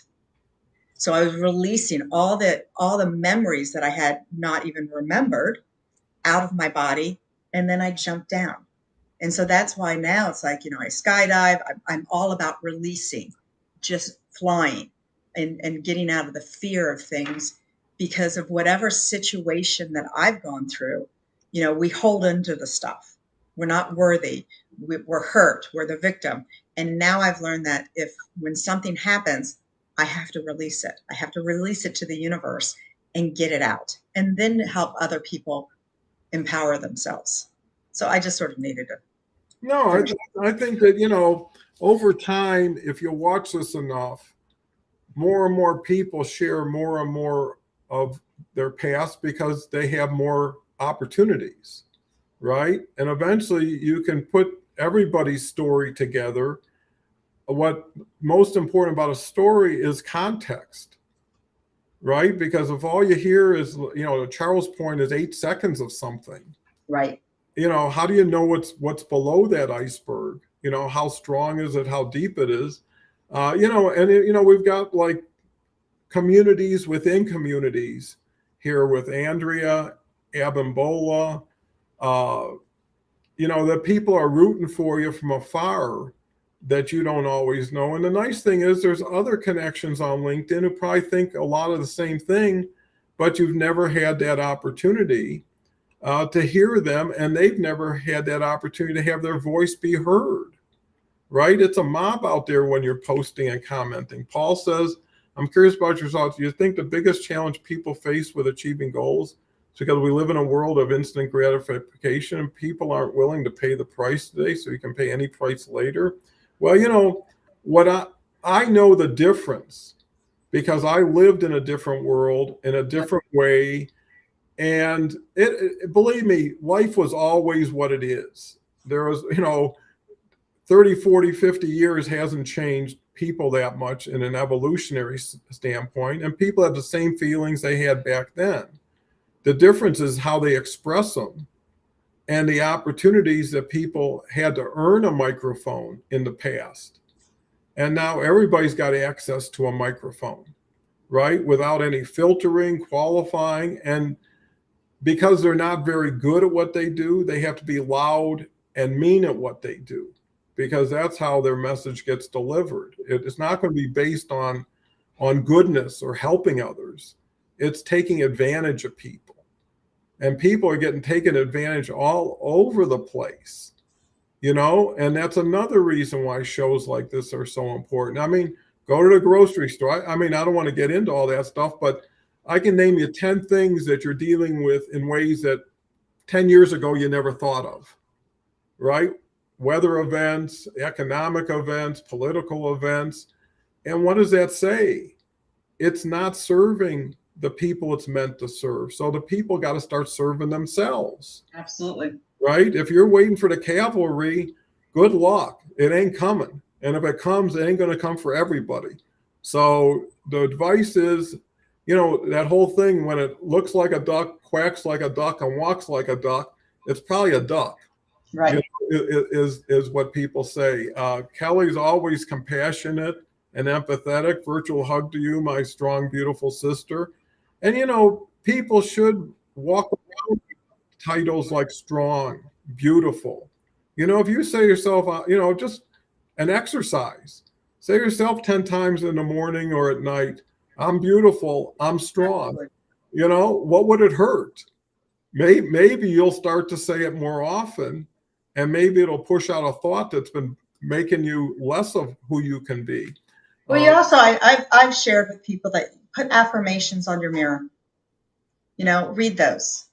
So I was releasing all the memories that I had not even remembered out of my body, and then I jumped down. And so that's why now it's like, I skydive. I'm all about releasing, just flying and getting out of the fear of things, because of whatever situation that I've gone through. We hold into the stuff. We're not worthy. We're hurt. We're the victim. And now I've learned that when something happens, I have to release it. I have to release it to the universe and get it out, and then help other people empower themselves. So I just sort of needed it. No, I think that, over time, if you watch this enough, more and more people share more and more of their past because they have more opportunities, right? And eventually you can put everybody's story together. What most important about a story is context, right? Because if all you hear is, Charles' point is 8 seconds of something, right? How do you know what's below that iceberg? How strong is it? How deep it is? We've got like communities within communities here with Andrea, Abimbola, that people are rooting for you from afar that you don't always know. And the nice thing is there's other connections on LinkedIn who probably think a lot of the same thing, but you've never had that opportunity to hear them, and they've never had that opportunity to have their voice be heard, right? It's a mob out there when you're posting and commenting. Paul says, I'm curious about your thoughts. Do you think the biggest challenge people face with achieving goals is because we live in a world of instant gratification and people aren't willing to pay the price today, so you can pay any price later? Well, what I know the difference because I lived in a different world in a different way. And believe me, life was always what it is. There was, 30, 40, 50 years hasn't changed people that much in an evolutionary standpoint. And people have the same feelings they had back then. The difference is how they express them and the opportunities that people had to earn a microphone in the past. And now everybody's got access to a microphone, right? Without any filtering, qualifying. And because they're not very good at what they do, they have to be loud and mean at what they do, because that's how their message gets delivered. It's not going to be based on goodness or helping others. It's taking advantage of people. And people are getting taken advantage all over the place, and that's another reason why shows like this are so important. I mean, go to the grocery store. I don't want to get into all that stuff, but I can name you 10 things that you're dealing with in ways that 10 years ago you never thought of, right? Weather events, economic events, political events. And what does that say? It's not serving the people it's meant to serve. So the people got to start serving themselves. Absolutely. Right? If you're waiting for the cavalry, good luck. It ain't coming. And if it comes, it ain't going to come for everybody. So the advice is, that whole thing, when it looks like a duck, quacks like a duck, and walks like a duck, it's probably a duck. Right. is what people say. Kelly's always compassionate and empathetic. Virtual hug to you, my strong, beautiful sister. And people should walk around with titles like strong, beautiful. If you say to yourself, just an exercise, say to yourself 10 times in the morning or at night, I'm beautiful, I'm strong. What would it hurt? Maybe you'll start to say it more often, and maybe it'll push out a thought that's been making you less of who you can be. Well, you also, I've shared with people that put affirmations on your mirror. Read those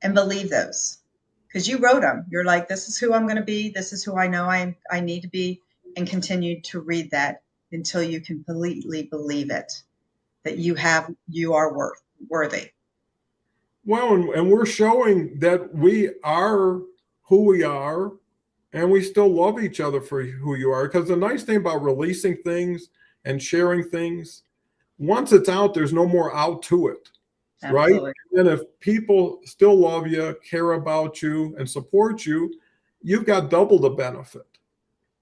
and believe those, because you wrote them. You're like, this is who I'm going to be. This is who I know I need to be, and continue to read that until you completely believe it, that you are worthy. Well, and we're showing that we are who we are, and we still love each other for who you are. Because the nice thing about releasing things and sharing things, once it's out, there's no more out to it. Absolutely. Right? And if people still love you, care about you, and support you, you've got double the benefit.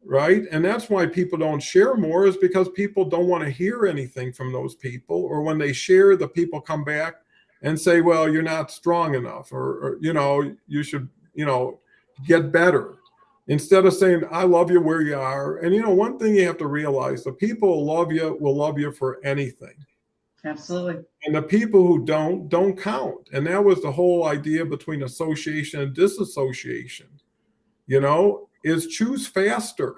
Right? And that's why people don't share more, is because people don't want to hear anything from those people. Or when they share, the people come back and say, well, you're not strong enough, or you should, get better. Instead of saying, I love you where you are. And, one thing you have to realize, the people who will love you for anything. Absolutely. And the people who don't count. And that was the whole idea between association and disassociation, is choose faster,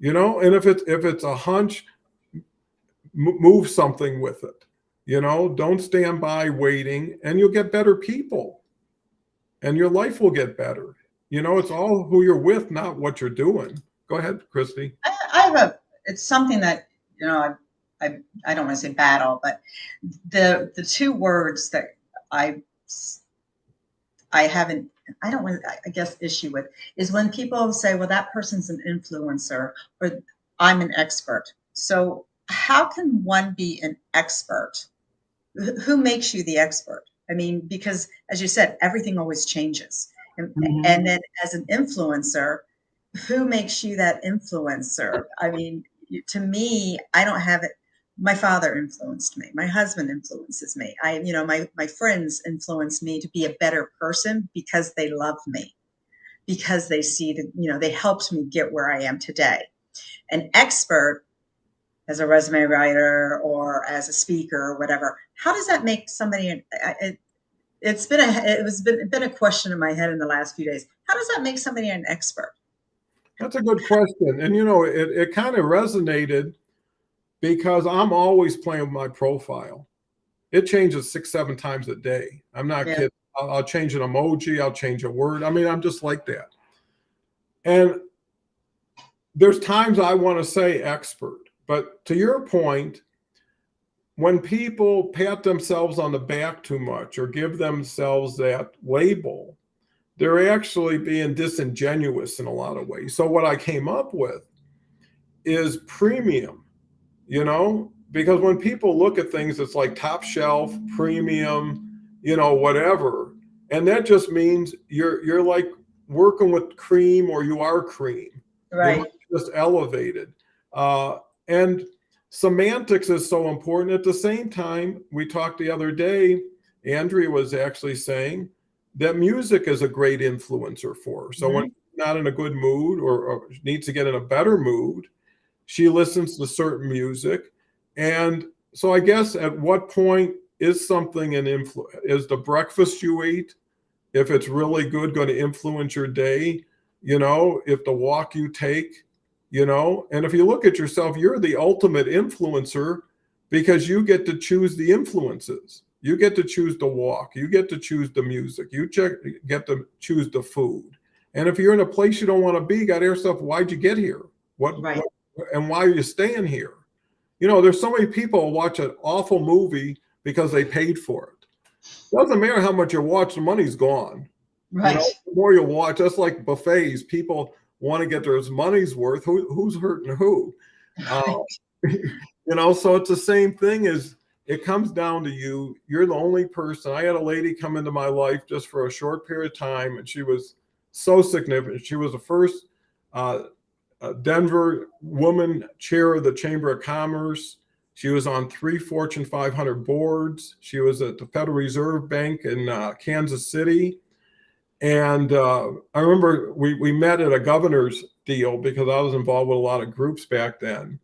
and if it's a hunch, move something with it. Don't stand by waiting, and you'll get better people, and your life will get better. It's all who you're with, not what you're doing. Go ahead, Christy. It's something that, I don't want to say battle, but the two words that I don't want to, I guess, issue with is when people say, well, that person's an influencer, or I'm an expert. So how can one be an expert? Who makes you the expert? I mean, because as you said, everything always changes. And then as an influencer, who makes you that influencer? I mean, to me, I don't have it. My father influenced me. My husband influences me. My friends influence me to be a better person because they love me, because they see that, they helped me get where I am today. An expert, as a resume writer or as a speaker or whatever, how does that make somebody? It's been a question in my head in the last few days. How does that make somebody an expert? That's a good question, and it kind of resonated because I'm always playing with my profile. It changes 6-7 times a day. I'm not kidding. I'll change an emoji. I'll change a word. I mean, I'm just like that. And there's times I want to say expert, but to your point, when people pat themselves on the back too much or give themselves that label, they're actually being disingenuous in a lot of ways. So what I came up with is premium, because when people look at things, it's like top shelf, premium, whatever. And that just means you're like working with cream, or you are cream. Right. Just elevated. And semantics is so important. At the same time, we talked the other day, Andrea was actually saying that music is a great influencer for her. So when she's not in a good mood or needs to get in a better mood, she listens to certain music. And so I guess at what point is something an influence? Is the breakfast you eat, if it's really good, going to influence your day? If the walk you take, and if you look at yourself, you're the ultimate influencer, because you get to choose the influences. You get to choose the walk. You get to choose the music. You get to choose the food. And if you're in a place you don't want to be, you got to ask yourself, why'd you get here? And why are you staying here? There's so many people who watch an awful movie because they paid for it. Doesn't matter how much you watch, the money's gone. Right. The more you watch, that's like buffets. People want to get their money's worth. Who's hurting who? So it's the same thing. As it comes down to you're the only person. I had a lady come into my life just for a short period of time, and she was so significant. She was the first Denver woman chair of the Chamber of Commerce. She was on 3 Fortune 500 boards. She was at the Federal Reserve Bank in Kansas City. And I remember we met at a governor's deal because I was involved with a lot of groups back then.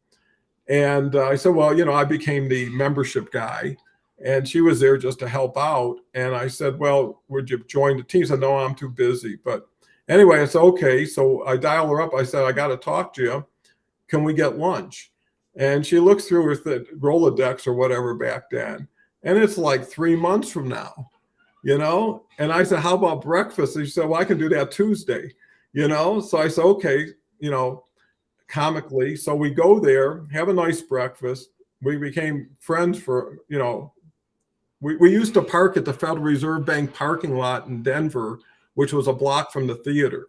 And I said, well, I became the membership guy. And she was there just to help out. And I said, well, would you join the team? She said, no, I'm too busy. But anyway, I said, okay. So I dial her up. I said, I got to talk to you. Can we get lunch? And she looks through her Rolodex or whatever back then. And it's like 3 months from now, And I said, how about breakfast? And she said, well, I can do that Tuesday, So I said, okay, comically. So we go there, have a nice breakfast. We became friends for, we used to park at the Federal Reserve Bank parking lot in Denver, which was a block from the theater.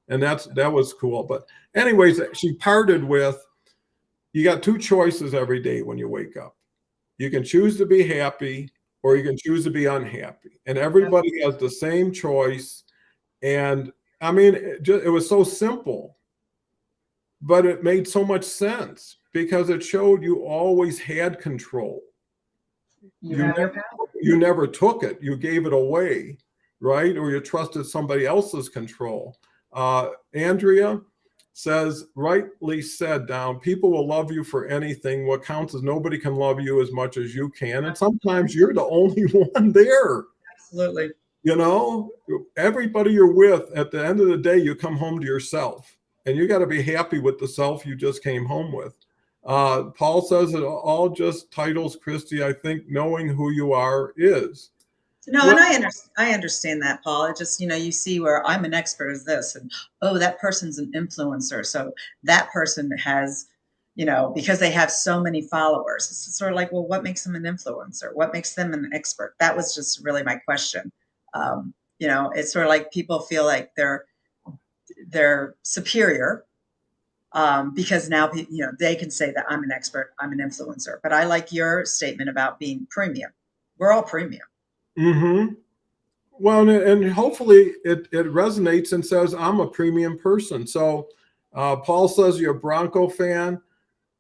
And that was cool. But anyways, she parted with, you got 2 choices every day when you wake up. You can choose to be happy or you can choose to be unhappy. And everybody has the same choice. And I mean, it was so simple, but it made so much sense because it showed you always had control. You never took it. You gave it away, right? Or you trusted somebody else's control. Andrea says, rightly said down, people will love you for anything. What counts is nobody can love you as much as you can. And sometimes you're the only one there. Absolutely. Everybody you're with, at the end of the day, you come home to yourself. And you got to be happy with the self you just came home with. Paul says it all just titles, Christy. I think knowing who you are is. No, and I understand that, Paul. It just, you see where I'm an expert as this, and that person's an influencer. So that person has, because they have so many followers, it's sort of like, well, what makes them an influencer? What makes them an expert? That was just really my question. It's sort of like people feel like they're superior because now, they can say that I'm an expert, I'm an influencer. But I like your statement about being premium. We're all premium. Mm-hmm. Well, and hopefully it resonates and says, I'm a premium person. So Paul says you're a Bronco fan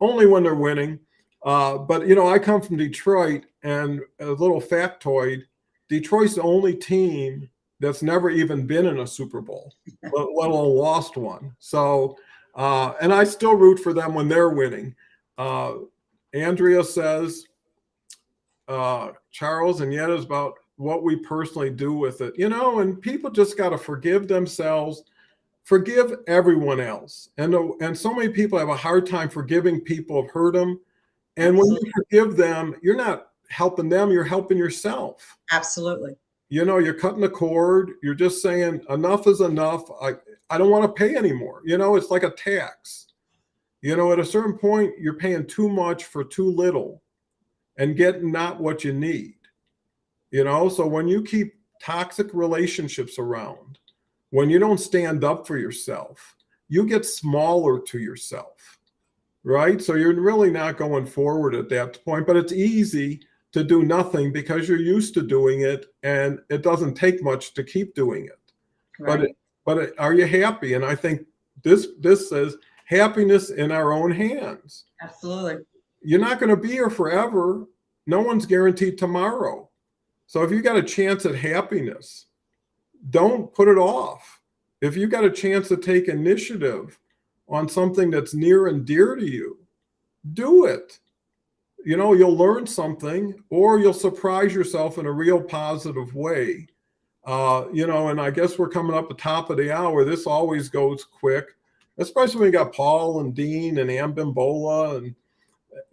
only when they're winning. But, I come from Detroit, and a little factoid, Detroit's the only team that's never even been in a Super Bowl, let alone lost one. So, and I still root for them when they're winning. Andrea says, Charles, and yet is about what we personally do with it, and people just got to forgive themselves, forgive everyone else. And so many people have a hard time forgiving people who've hurt them. And when you forgive them, you're not helping them, you're helping yourself. Absolutely. You're cutting the cord. You're just saying enough is enough. I don't want to pay anymore. It's like a tax. At a certain point, you're paying too much for too little and getting not what you need. So when you keep toxic relationships around, when you don't stand up for yourself, you get smaller to yourself, right? So you're really not going forward at that point, but it's easy to do nothing because you're used to doing it and it doesn't take much to keep doing it. Right. But are you happy? And I think this says happiness in our own hands. Absolutely. You're not going to be here forever. No one's guaranteed tomorrow. So if you got a chance at happiness, don't put it off. If you got a chance to take initiative on something that's near and dear to you, do it. You'll learn something or you'll surprise yourself in a real positive way. And I guess we're coming up the top of the hour. This always goes quick, especially when you got Paul and Dean and Ambimbola and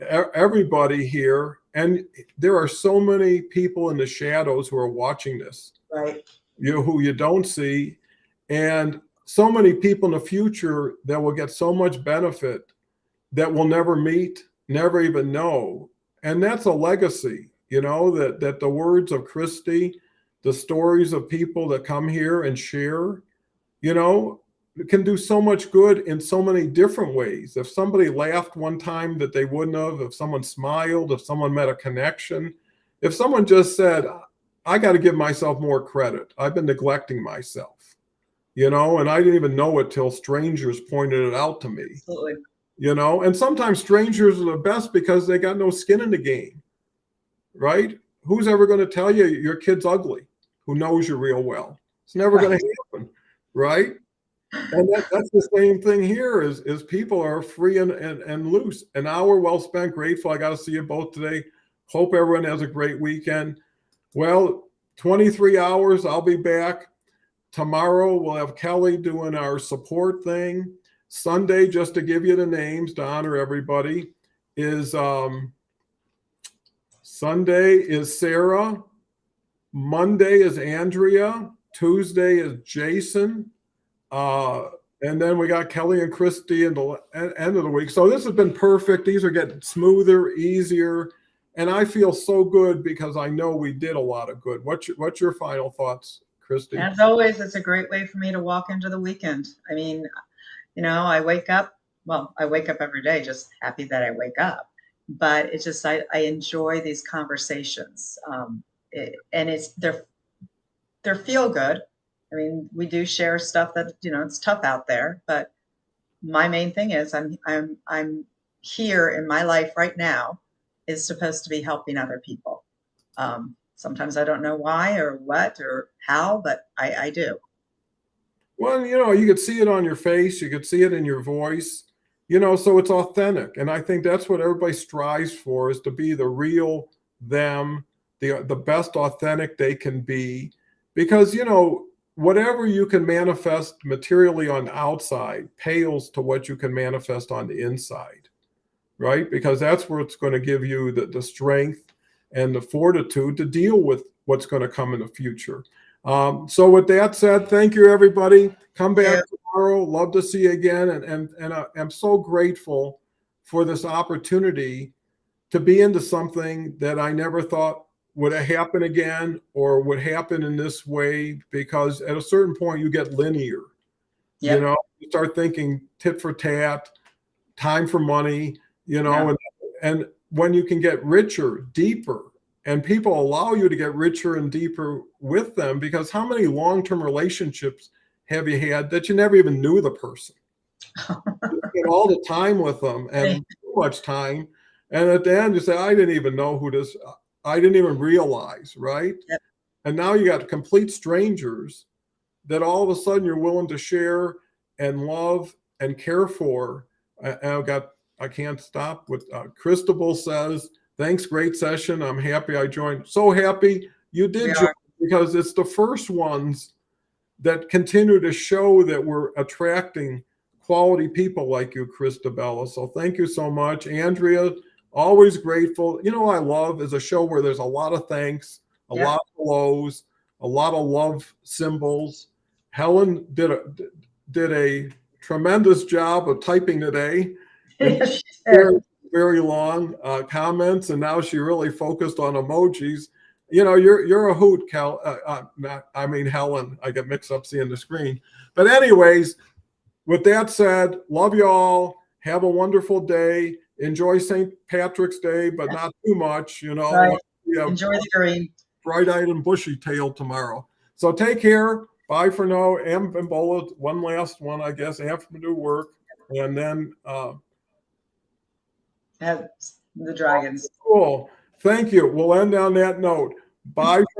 everybody here. And there are so many people in the shadows who are watching this, right? Who you don't see. And so many people in the future that will get so much benefit that we'll never meet, never even know. And that's a legacy, that the words of Christy, the stories of people that come here and share, can do so much good in so many different ways. If somebody laughed one time that they wouldn't have, if someone smiled, if someone met a connection, if someone just said, I got to give myself more credit, I've been neglecting myself, and I didn't even know it till strangers pointed it out to me, Absolutely. and sometimes strangers are the best because they got no skin in the game, right? Who's ever going to tell you your kid's ugly? Who knows you real well? It's never going Right. to happen, right? And that's the same thing here is people are free and loose. An hour well spent, grateful. I got to see you both today. Hope everyone has a great weekend. Well, 23 hours, I'll be back. Tomorrow we'll have Kelly doing our support thing. Sunday, just to give you the names to honor everybody, is Sunday is Sarah. Monday is Andrea. Tuesday is Jason. And then we got Kelly and Christy in the end of the week. So this has been perfect. These are getting smoother, easier. And I feel so good because I know we did a lot of good. What's your final thoughts, Christy? As always, it's a great way for me to walk into the weekend. I mean, I wake up every day just happy that I wake up. But it's just, I enjoy these conversations. And they're feel good. I mean, we do share stuff that, it's tough out there, but my main thing is I'm here in my life right now is supposed to be helping other people. Sometimes I don't know why or what or how, but I do. Well, you could see it on your face, you could see it in your voice, so it's authentic. And I think that's what everybody strives for, is to be the real them, the best authentic they can be. Because, whatever you can manifest materially on the outside pales to what you can manifest on the inside, right? Because that's where it's going to give you the strength and the fortitude to deal with what's going to come in the future. So with that said, thank you, everybody. Come back tomorrow. Love to see you again. And I'm so grateful for this opportunity to be into something that I never thought would it happen again or would happen in this way, because at a certain point you get linear. Yep. You start thinking tit for tat, time for money, Yeah. and when you can get richer, deeper, and people allow you to get richer and deeper with them, because how many long-term relationships have you had that you never even knew the person? You spend all the time with them and too much time. And at the end you say, I didn't even know I didn't even realize, right? Yep. And now you got complete strangers that all of a sudden you're willing to share and love and care for. I can't stop with Christabel says, thanks, great session. I'm happy I joined. So happy you did join, because it's the first ones that continue to show that we're attracting quality people like you, Christabella. So thank you so much. Andrea, always grateful. I love is a show where there's a lot of thanks, a lot of hellos, a lot of love symbols. Helen did a tremendous job of typing today. Very, very long comments, and now she really focused on emojis. You're a hoot, Cal. Helen. I get mixed up seeing the screen. But anyways, with that said, love you all. Have a wonderful day. Enjoy St. Patrick's Day, but not too much. Right. Enjoy the green. Bright-eyed and bushy-tailed tomorrow. So take care. Bye for now. And Bola, one last one, I guess, after we do work, and then The dragons. cool. Thank you. We'll end on that note. Bye.